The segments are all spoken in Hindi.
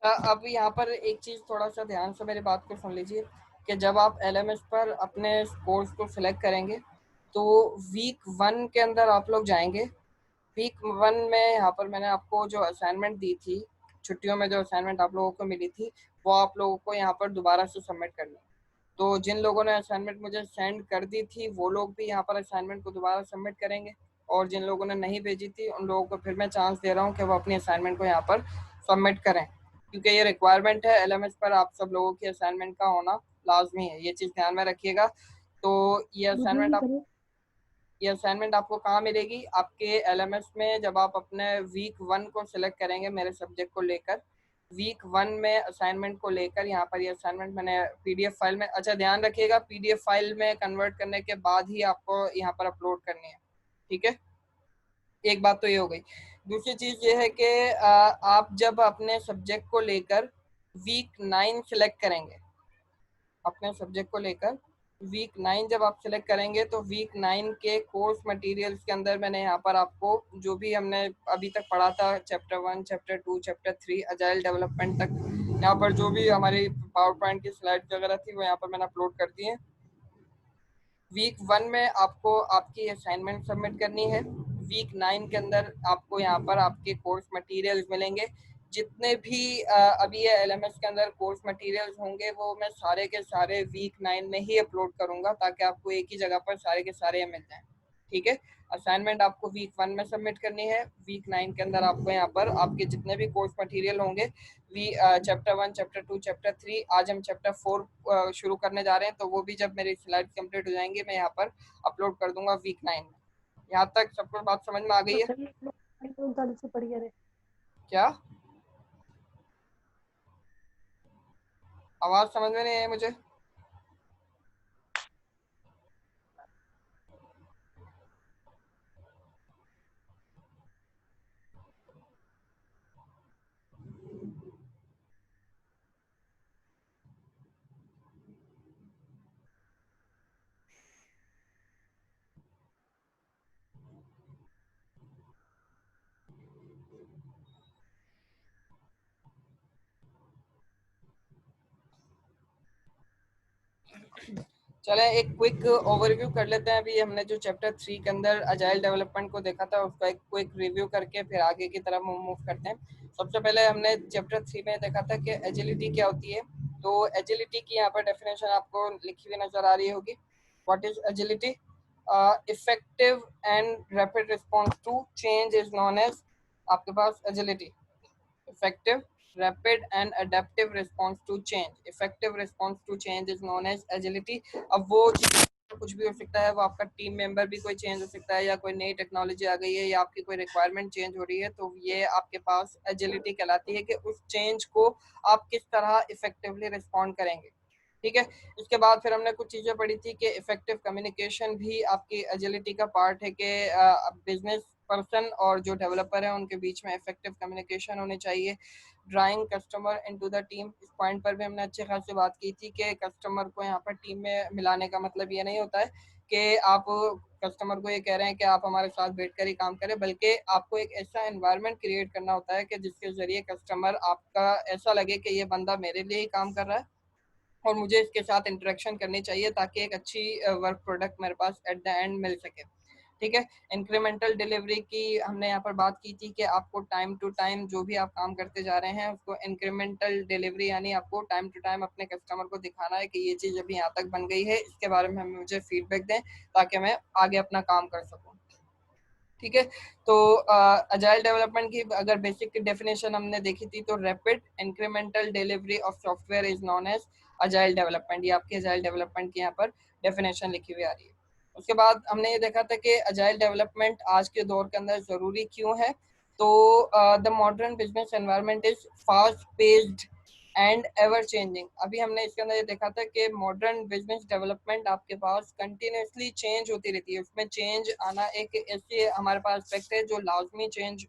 अब यहाँ पर एक चीज़ थोड़ा सा ध्यान से मेरी बात को सुन लीजिए कि जब आप एलएमएस पर अपने कोर्स को सिलेक्ट करेंगे तो वीक 1 के अंदर आप लोग जाएंगे। वीक 1 में यहाँ पर मैंने आपको जो असाइनमेंट दी थी, छुट्टियों में जो असाइनमेंट आप लोगों को मिली थी, वो आप लोगों को यहाँ पर दोबारा से सबमिट करनी है। तो जिन लोगों ने असाइनमेंट मुझे सेंड कर दी थी वो लोग भी यहाँ पर असाइनमेंट को दोबारा सबमिट करेंगे, और जिन लोगों ने नहीं भेजी थी उन लोगों को फिर मैं चांस दे रहा हूँ कि वो अपनी असाइनमेंट को यहाँ पर सबमिट करें, क्योंकि ये रिक्वायरमेंट है एलएमएस पर आप सब लोगों की असाइनमेंट का होना लाजमी है। ये चीज़ ध्यान में रखिएगा। तो ये असाइनमेंट आपको कहाँ मिलेगी? आपके एलएमएस में। जब आप अपने वीक 1 को सिलेक्ट करेंगे मेरे सब्जेक्ट को लेकर, वीक 1 में असाइनमेंट को लेकर यहाँ पर ये असाइनमेंट मैंने पीडीएफ फाइल में, अच्छा ध्यान रखिएगा, पीडीएफ फाइल में कन्वर्ट करने के बाद ही आपको यहाँ पर अपलोड करनी है, ठीक है? एक बात तो ये हो गई। दूसरी चीज़ ये है कि आप जब अपने सब्जेक्ट को लेकर वीक 9 सिलेक्ट करेंगे, अपने सब्जेक्ट को लेकर वीक 9 जब आप सिलेक्ट करेंगे तो वीक 9 के कोर्स मटेरियल्स के अंदर मैंने यहाँ पर आपको जो भी हमने अभी तक पढ़ा था, chapter 1, chapter 2, chapter 3 agile development तक, यहाँ पर जो भी हमारी पावर पॉइंट की स्लाइड्स वगैरह थी वो यहाँ पर मैंने अपलोड कर दी है। वीक 1 में आपको आपकी असाइनमेंट सबमिट करनी है। वीक 9 के अंदर आपको यहाँ पर आपके कोर्स मटेरियल्स मिलेंगे। जितने भी अभी ये एलएमएस के अंदर कोर्स मटेरियल्स होंगे वो मैं सारे के सारे वीक 9 में ही अपलोड करूंगा, ताकि आपको एक ही जगह पर सारे के सारे मिल जाएं, ठीक है? असाइनमेंट आपको वीक 1 में सबमिट करनी है। वीक 9 के अंदर आपको यहाँ पर आपके जितने भी कोर्स मटेरियल होंगे, चैप्टर 1, चैप्टर 2, चैप्टर 3, आज हम चैप्टर 4 शुरू करने जा रहे हैं, तो वो भी जब मेरी स्लाइड कंप्लीट हो जाएंगे मैं यहाँ पर अपलोड कर दूंगा वीक 9 में। यहाँ तक सबको बात समझ में आ गई है? से पढ़िए रे। क्या आवाज समझ में नहीं है मुझे? चलें एक क्विक ओवरव्यू कर लेते हैं। अभी हमने जो चैप्टर 3 के अंदर अजाइल डेवलपमेंट को देखा था उसका एक क्विक रिव्यू करके फिर आगे की तरफ हम मूव करते हैं। सबसे पहले हमने चैप्टर 3 में देखा था कि एजिलिटी क्या होती है। तो एजिलिटी की यहाँ पर डेफिनेशन आपको लिखी हुई नजर आ रही होगी। What is agility? Effective and rapid response to change is known as, आपके पास agility, effective, rapid and adaptive response to change. Effective response to change is known as agility. अब वो कुछ भी हो सकता है, वो आपका टीम मेंबर भी कोई चेंज हो सकता है, या कोई नई टेक्नोलॉजी आ गई है, या आपकी कोई रिक्वायरमेंट चेंज हो रही है, तो ये आपके पास एजिलिटी कहलाती है कि उस चेंज को आप किस तरह इफेक्टिवली रिस्पॉन्ड करेंगे, ठीक है? इसके बाद फिर हमने कुछ चीज़ें पढ़ी थी कि इफेक्टिव कम्युनिकेशन भी आपकी एजिलिटी का पार्ट है, कि बिजनेस पर्सन और जो डेवलपर है उनके बीच में इफेक्टिव कम्युनिकेशन होनी चाहिए। Drawing customer into the team, इस पॉइंट पर भी हमने अच्छे खासी बात की थी कि कस्टमर को यहाँ पर टीम में मिलाने का मतलब ये नहीं होता है कि आप कस्टमर को ये कह रहे हैं कि आप हमारे साथ बैठकर ही काम करें, बल्कि आपको एक ऐसा एनवायरनमेंट क्रिएट करना होता है कि जिसके जरिए कस्टमर आपका ऐसा लगे कि ये बंदा मेरे लिए ही काम कर रहा है और मुझे इसके साथ इंटरेक्शन करनी चाहिए, ताकि एक अच्छी वर्क प्रोडक्ट मेरे पास एट द एंड मिल सके, ठीक है? इंक्रीमेंटल डिलीवरी की हमने यहाँ पर बात की थी कि आपको टाइम टू टाइम जो भी आप काम करते जा रहे हैं उसको इंक्रीमेंटल डिलीवरी, यानी आपको टाइम टू टाइम अपने कस्टमर को दिखाना है कि ये चीज़ अभी यहाँ तक बन गई है, इसके बारे में मुझे फीडबैक दें ताकि मैं आगे अपना काम कर सकूँ, ठीक है? तो अजाइल डेवलपमेंट की अगर बेसिक डेफिनेशन हमने देखी थी तो rapid incremental delivery of software is known as agile development. ये आपकी अजाइल डेवलपमेंट की यहाँ पर डेफिनेशन लिखी हुई आ रही है। उसके बाद हमने ये देखा था कि अजाइल डेवलपमेंट आज के दौर के अंदर ज़रूरी क्यों है। तो the modern business environment is fast paced and ever changing. अभी हमने इसके अंदर ये देखा था कि मॉडर्न बिजनेस डेवलपमेंट आपके पास कंटिन्यूसली चेंज होती रहती है, उसमें चेंज आना एक ऐसी हमारे पास एस्पेक्ट है जो लाजमी चेंज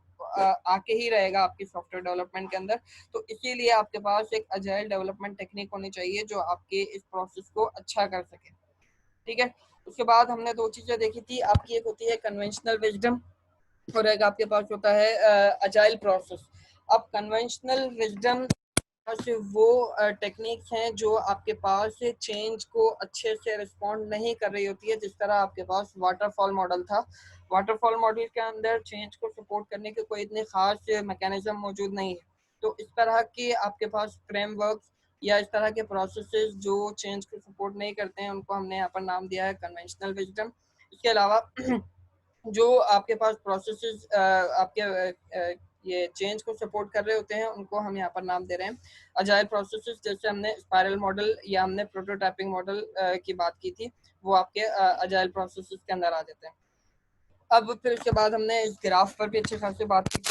आके ही रहेगा आपकी सॉफ्टवेयर डेवलपमेंट के अंदर। तो इसीलिए आपके पास एक अजाइल डेवलपमेंट टेक्निक होनी चाहिए जो आपके इस प्रोसेस को अच्छा कर सके, ठीक है? उसके बाद हमने दो चीजें देखी थी आपकी, एक होती है कन्वेंशनल विजडम और एक आपके पास होता है अजाइल प्रोसेस। अब कन्वेंशनल विजडम पास वो टेक्निक्स हैं जो आपके पास चेंज को अच्छे से रिस्पॉन्ड नहीं कर रही होती है। जिस तरह आपके पास वाटरफॉल मॉडल था, वाटरफॉल मॉडल के अंदर चेंज को सपोर्ट करने के कोई इतने खास मैकेनिज्म मौजूद नहीं है। तो इस तरह के आपके पास फ्रेमवर्क्स या इस तरह के प्रोसेसेस जो चेंज को सपोर्ट नहीं करते हैं, उनको हमने यहाँ पर नाम दिया है कन्वेंशनल विजडम। इसके अलावा जो आपके पास प्रोसेसेस आपके ये चेंज को सपोर्ट कर रहे होते हैं, उनको हम यहाँ पर नाम दे रहे हैं अजाइल प्रोसेसेस। जैसे हमने स्पाइरल मॉडल या हमने प्रोटोटाइपिंग मॉडल की बात की थी, वो आपके अजाइल प्रोसेसेस के अंदर आ जाते हैं। अब फिर उसके बाद हमने इस ग्राफ पर भी अच्छे खासे बात की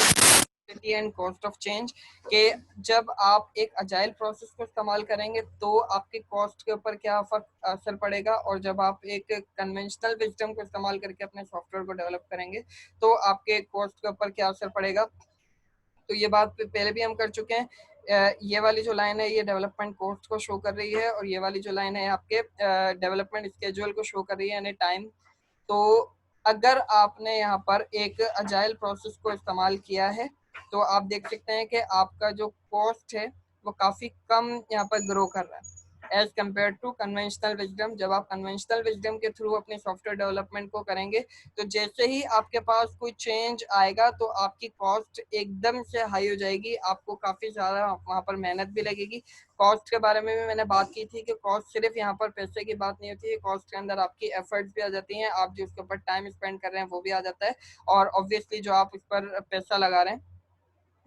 थी एंड कॉस्ट ऑफ चेंज के जब आप एक अजाइल प्रोसेस को इस्तेमाल करेंगे तो आपके कॉस्ट के ऊपर क्या असर पड़ेगा, और जब आप एक कन्वेंशनल विजडम को इस्तेमाल करके अपने सॉफ्टवेयर को डेवलप करेंगे तो आपके कॉस्ट के ऊपर क्या असर पड़ेगा। तो ये बात पहले भी हम कर चुके हैं। ये वाली जो लाइन है ये डेवलपमेंट कॉस्ट को शो कर रही है, और ये वाली जो लाइन है आपके डेवलपमेंट स्केड्यूल को शो कर रही है, यानी टाइम। तो अगर आपने यहाँ पर एक अजाइल प्रोसेस को इस्तेमाल किया है तो आप देख सकते हैं कि आपका जो कॉस्ट है वो काफ़ी कम यहाँ पर ग्रो कर रहा है as compare to conventional wisdom. जब आप कन्वेंशनल विजडम के थ्रू अपने सॉफ्टवेयर डेवलपमेंट को करेंगे तो जैसे ही आपके पास कोई चेंज आएगा तो आपकी कॉस्ट एकदम से हाई हो जाएगी, आपको काफ़ी ज़्यादा वहाँ पर मेहनत भी लगेगी। कॉस्ट के बारे में भी मैंने बात की थी कि कॉस्ट सिर्फ यहाँ पर पैसे की बात नहीं होती है, कॉस्ट के अंदर आपकी एफर्ट्स भी आ जाती हैं, आप जो उसके ऊपर टाइम स्पेंड कर रहे हैं वो भी आ जाता है, और ऑब्वियसली जो आप उस पर पैसा लगा रहे हैं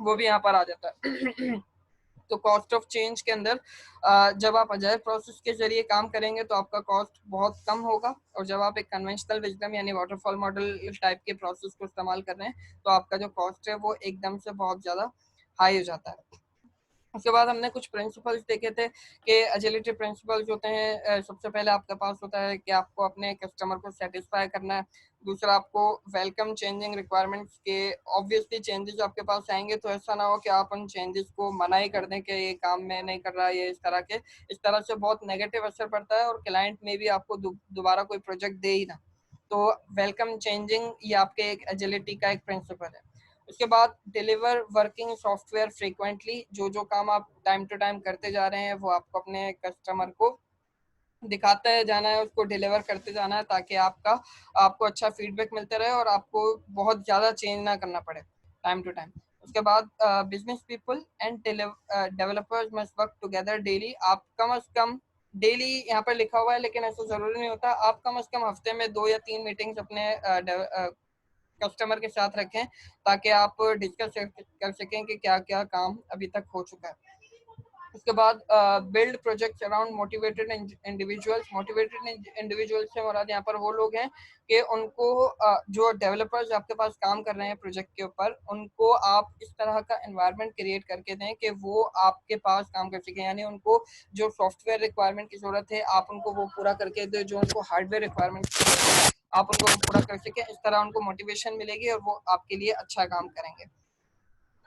वो भी यहाँ पर आ जाता है। तो कॉस्ट ऑफ चेंज के अंदर जब आप अजाइल प्रोसेस के जरिए काम करेंगे तो आपका कॉस्ट बहुत कम होगा, और जब आप एक कन्वेंशनल विजडम यानी वाटरफॉल मॉडल टाइप के प्रोसेस को इस्तेमाल कर रहे हैं तो आपका जो कॉस्ट है वो एकदम से बहुत ज़्यादा हाई हो जाता है। उसके बाद हमने कुछ प्रिंसिपल्स देखे थे कि एजिलिटी प्रिंसिपल्स होते हैं। सबसे पहले आपके पास होता है कि आपको अपने कस्टमर को सेटिस्फाई करना है। दूसरा, आपको वेलकम चेंजिंग रिक्वायरमेंट्स के ऑब्वियसली चेंजेस आपके पास आएंगे तो ऐसा ना हो कि आप उन चेंजेस को मना ही कर दें कि ये काम में नहीं कर रहा, ये इस तरह से बहुत नेगेटिव असर पड़ता है और क्लाइंट में भी आपको दोबारा कोई प्रोजेक्ट दे ही ना। तो वेलकम चेंजिंग ये आपके एक एजिलिटी का एक प्रिंसिपल है। उसके बाद डिलीवर वर्किंग सॉफ्टवेयर फ्रीक्वेंटली, जो जो काम आप टाइम टू टाइम करते जा रहे हैं वो आपको अपने कस्टमर को दिखाते जाना है, उसको डिलीवर करते जाना है ताकि आपको अच्छा फीडबैक मिलते रहे और आपको बहुत ज़्यादा चेंज ना करना पड़े टाइम टू टाइम। उसके बाद business people and developers must work together daily. आप कम से कम डेली यहाँ पर लिखा हुआ है लेकिन ऐसा ज़रूरी नहीं होता, आप कम से कम हफ्ते में 2 या 3 मीटिंग्स अपने कस्टमर के साथ रखें ताकि आप डिस्कस कर सकें कि क्या क्या काम अभी तक हो चुका है। उसके बाद build projects around motivated individuals. Motivated individuals से मुराद यहाँ पर वो लोग हैं कि उनको जो डेवलपर्स आपके पास काम कर रहे हैं प्रोजेक्ट के ऊपर, उनको आप इस तरह का एनवायरनमेंट क्रिएट करके दें कि वो आपके पास काम कर सकें, यानी उनको जो सॉफ्टवेयर रिक्वायरमेंट की ज़रूरत है आप उनको वो पूरा करके दें, जो उनको हार्डवेयर रिक्वायरमेंट आप उनको पूरा कर सकें। इस तरह उनको मोटिवेशन मिलेगी और वो आपके लिए अच्छा काम करेंगे।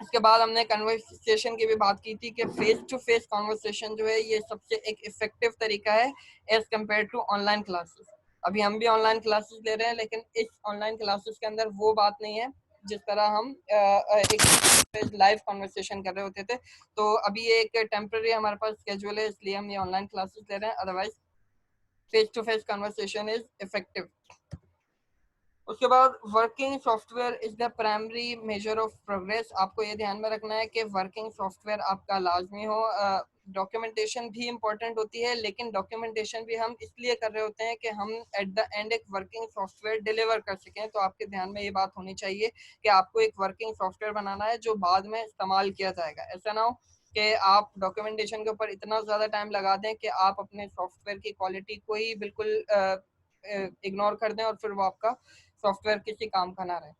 इसके बाद हमने कन्वर्सेशन की भी बात की थी कि फेस टू फेस कन्वर्सेशन जो है ये सबसे एक इफेक्टिव तरीका है as compare to online classes. अभी हम भी ऑनलाइन क्लासेस ले रहे हैं लेकिन इस ऑनलाइन क्लासेस के अंदर वो बात नहीं है जिस तरह हम एक लाइव कन्वर्सेशन कर रहे होते थे। तो अभी ये एक टेम्पररी हमारे पास स्केड्यूल है, इसलिए हम ये ऑनलाइन क्लासेस ले रहे हैं, otherwise face to face conversation is effective. उसके बाद working software is the primary measure of progress. आपको ये ध्यान में रखना है कि वर्किंग सॉफ्टवेयर आपका लाजमी हो। डॉक्यूमेंटेशन भी इम्पोर्टेंट होती है लेकिन डॉक्यूमेंटेशन भी हम इसलिए कर रहे होते हैं कि हम एट द एंड एक वर्किंग सॉफ्टवेयर डिलीवर कर सकें। तो आपके ध्यान में ये बात होनी चाहिए कि आपको एक वर्किंग सॉफ्टवेयर बनाना है जो बाद में इस्तेमाल किया जाएगा। ऐसा ना हो कि आप डॉक्यूमेंटेशन के ऊपर इतना ज़्यादा टाइम लगा दें कि आप अपने सॉफ्टवेयर की क्वालिटी को ही बिल्कुल इग्नोर कर दें और फिर वो आपका सॉफ्टवेयर किसी काम का ना रहे।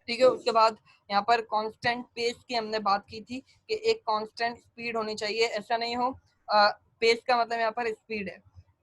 ठीक है। उसके बाद यहाँ पर कांस्टेंट पेस की हमने बात की थी कि एक कांस्टेंट स्पीड होनी चाहिए। ऐसा नहीं हो पेस का मतलब यहाँ पर स्पीड है,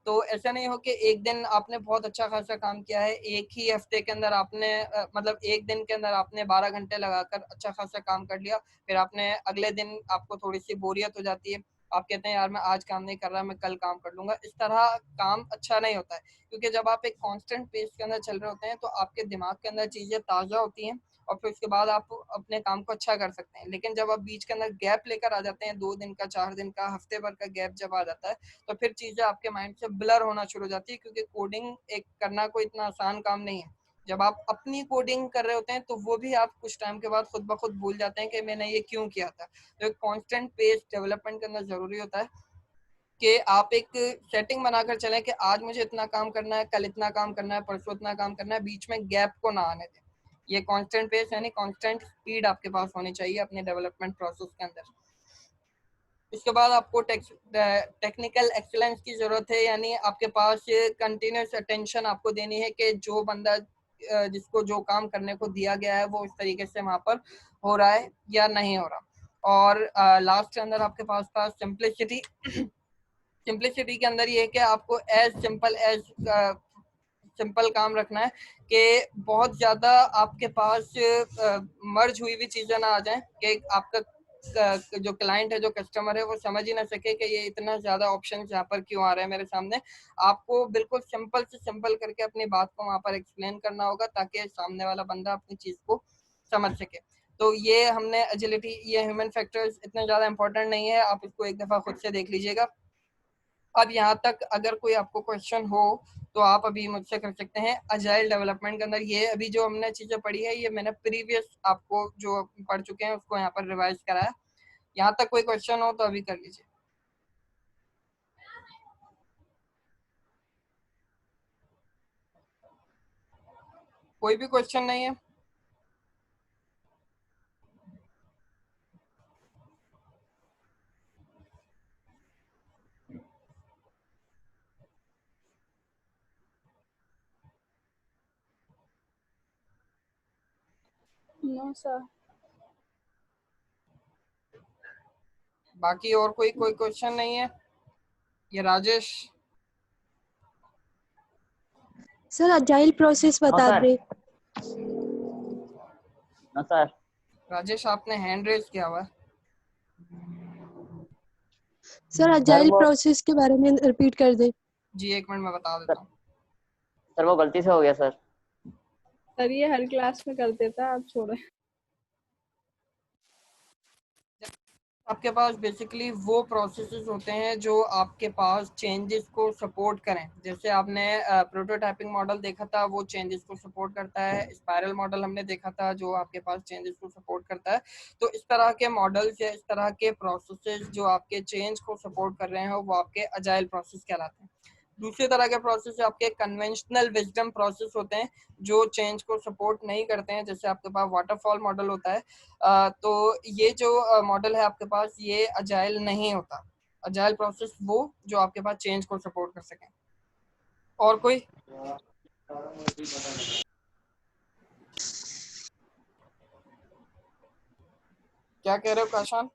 तो ऐसा नहीं हो कि एक दिन आपने बहुत अच्छा खासा काम किया है, एक ही हफ्ते के अंदर आपने मतलब एक दिन के अंदर आपने 12 घंटे लगाकर अच्छा खासा काम कर लिया, फिर आपने अगले दिन आपको थोड़ी सी बोरियत हो जाती है आप कहते हैं यार मैं आज काम नहीं कर रहा, मैं कल काम कर लूंगा, इस तरह काम अच्छा नहीं होता है। क्योंकि जब आप एक कांस्टेंट पेस के अंदर चल रहे होते हैं तो आपके दिमाग के अंदर चीजें ताजा होती हैं और फिर उसके बाद आप अपने काम को अच्छा कर सकते हैं। लेकिन जब आप बीच के अंदर गैप लेकर आ जाते हैं, 2 दिन का, 4 दिन का, हफ्ते भर का गैप जब आ जाता है, तो फिर चीजें आपके माइंड से ब्लर होना शुरू हो जाती है। क्योंकि कोडिंग एक करना कोई इतना आसान काम नहीं है। जब आप अपनी कोडिंग कर रहे होते हैं तो वो भी आप कुछ टाइम के बाद खुद ब खुद भूल जाते हैं कि मैंने ये क्यों किया था। तो एक कांस्टेंट पेस डेवलपमेंट करना जरूरी होता है कि आप एक सेटिंग बनाकर चलें कि आज मुझे इतना काम करना है, कल इतना काम करना है, परसों इतना काम करना है, बीच में गैप को ना आने दें। ये कांस्टेंट पेस यानी कांस्टेंट स्पीड आपके पास होनी चाहिए अपने डेवलपमेंट प्रोसेस के अंदर। उसके बाद आपको टेक्निकल एक्सीलेंस की जरूरत है, यानी आपके पास कंटिन्यूस अटेंशन आपको देनी है कि जो बंदा जिसको जो काम करने को दिया गया है वो इस तरीके से वहां पर हो रहा है या नहीं हो रहा। और लास्ट के अंदर आपके पास था सिंप्लिसिटी। सिंप्लिसिटी के अंदर ये है कि आपको एज सिंपल काम रखना है कि बहुत ज्यादा आपके पास मर्ज हुई हुई चीजें ना आ जाएं कि आपका जो क्लाइंट है, जो कस्टमर है, वो समझ ही ना सके कि ये इतना ज्यादा ऑप्शन यहाँ पर क्यों आ रहे हैं मेरे सामने। आपको बिल्कुल सिंपल से सिंपल करके अपनी बात को वहां पर एक्सप्लेन करना होगा ताकि सामने वाला बंदा अपनी चीज को समझ सके। तो ये हमने एजिलिटी, ये ह्यूमन फैक्टर्स इतने ज्यादा इंपॉर्टेंट नहीं है, आप इसको एक दफा खुद से देख लीजिएगा। अब यहाँ तक अगर कोई आपको क्वेश्चन हो तो आप अभी मुझसे कर सकते हैं। अजाइल डेवलपमेंट के अंदर ये अभी जो हमने चीजें पढ़ी है ये मैंने प्रीवियस आपको जो पढ़ चुके हैं उसको यहाँ पर रिवाइज कराया। यहाँ तक कोई क्वेश्चन हो तो अभी कर लीजिए। कोई भी क्वेश्चन नहीं है? No sir. बाकी और कोई कोई क्वेश्चन नहीं है? ये राजेश। सर अजाइल प्रोसेस बता सर। दे। No sir. राजेश आपने हैंड रेज किया हुआ है। सर अजाइल वो प्रोसेस के बारे में रिपीट कर दे। जी 1 मिनट में बता देता हूँ। सर वो गलती से हो गया सर। सर ये हर क्लास में कर देता है, आप छोड़े। आपके पास बेसिकली वो प्रोसेसेस होते हैं जो आपके पास चेंजेस को सपोर्ट करें। जैसे आपने प्रोटोटाइपिंग मॉडल देखा था, वो चेंजेस को सपोर्ट करता है। स्पाइरल मॉडल हमने देखा था जो आपके पास चेंजेस को सपोर्ट करता है। तो इस तरह के मॉडल्स या इस तरह के प्रोसेसेस जो आपके चेंज को सपोर्ट कर रहे हैं वो आपके अजाइल प्रोसेस कहलाते हैं। दूसरी तरह के प्रोसेस आपके कन्वेंशनल विजडम प्रोसेस होते हैं जो चेंज को सपोर्ट नहीं करते हैं। जैसे आपके पास वाटरफॉल मॉडल होता है। तो ये जो मॉडल है आपके पास ये अजाइल नहीं होता। अजाइल प्रोसेस वो जो आपके पास चेंज को सपोर्ट कर सके। और कोई? क्या कह रहे हो काशान?